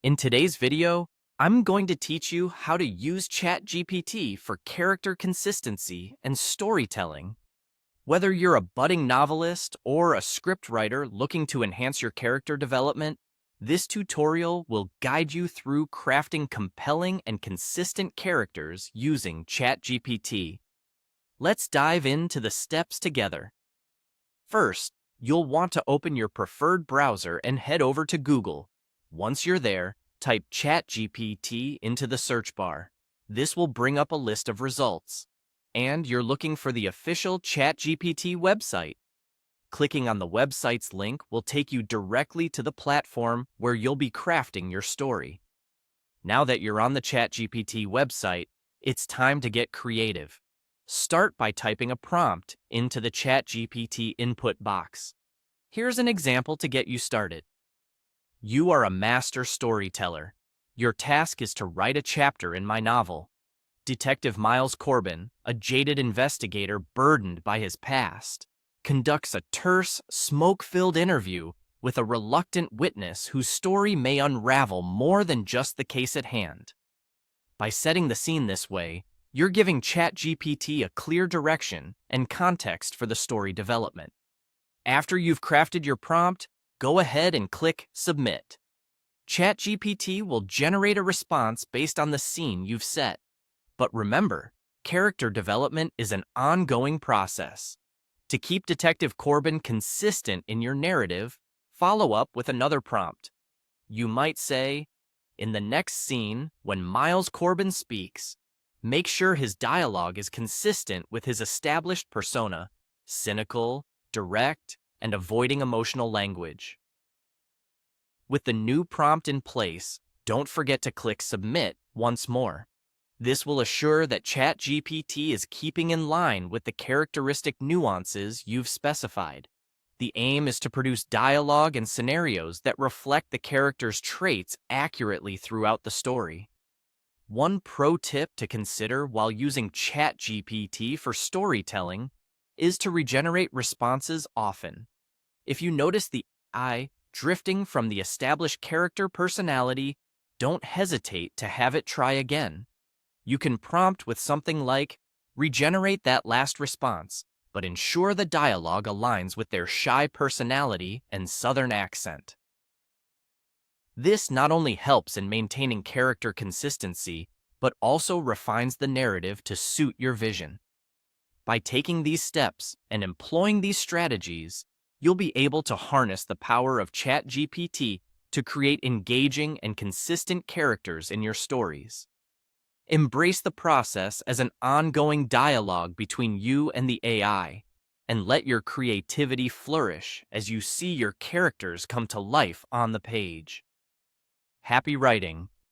In today's video, I'm going to teach you how to use ChatGPT for character consistency and storytelling. Whether you're a budding novelist or a scriptwriter looking to enhance your character development, this tutorial will guide you through crafting compelling and consistent characters using ChatGPT. Let's dive into the steps together. First, you'll want to open your preferred browser and head over to Google. Once you're there, type ChatGPT into the search bar. This will bring up a list of results. And you're looking for the official ChatGPT website. Clicking on the website's link will take you directly to the platform where you'll be crafting your story. Now that you're on the ChatGPT website, it's time to get creative. Start by typing a prompt into the ChatGPT input box. Here's an example to get you started. You are a master storyteller. Your task is to write a chapter in my novel. Detective Miles Corbin, a jaded investigator burdened by his past, conducts a terse, smoke-filled interview with a reluctant witness whose story may unravel more than just the case at hand. By setting the scene this way, you're giving ChatGPT a clear direction and context for the story development. After you've crafted your prompt, go ahead and click Submit. ChatGPT will generate a response based on the scene you've set. But remember, character development is an ongoing process. To keep Detective Corbin consistent in your narrative, follow up with another prompt. You might say, in the next scene, when Miles Corbin speaks, make sure his dialogue is consistent with his established persona, cynical, direct, and avoiding emotional language. With the new prompt in place, don't forget to click Submit once more. This will assure that ChatGPT is keeping in line with the characteristic nuances you've specified. The aim is to produce dialogue and scenarios that reflect the character's traits accurately throughout the story. One pro tip to consider while using ChatGPT for storytelling is to regenerate responses often. If you notice the AI drifting from the established character personality, don't hesitate to have it try again. You can prompt with something like, regenerate that last response, but ensure the dialogue aligns with their shy personality and southern accent. This not only helps in maintaining character consistency, but also refines the narrative to suit your vision. By taking these steps and employing these strategies, you'll be able to harness the power of ChatGPT to create engaging and consistent characters in your stories. Embrace the process as an ongoing dialogue between you and the AI, and let your creativity flourish as you see your characters come to life on the page. Happy writing!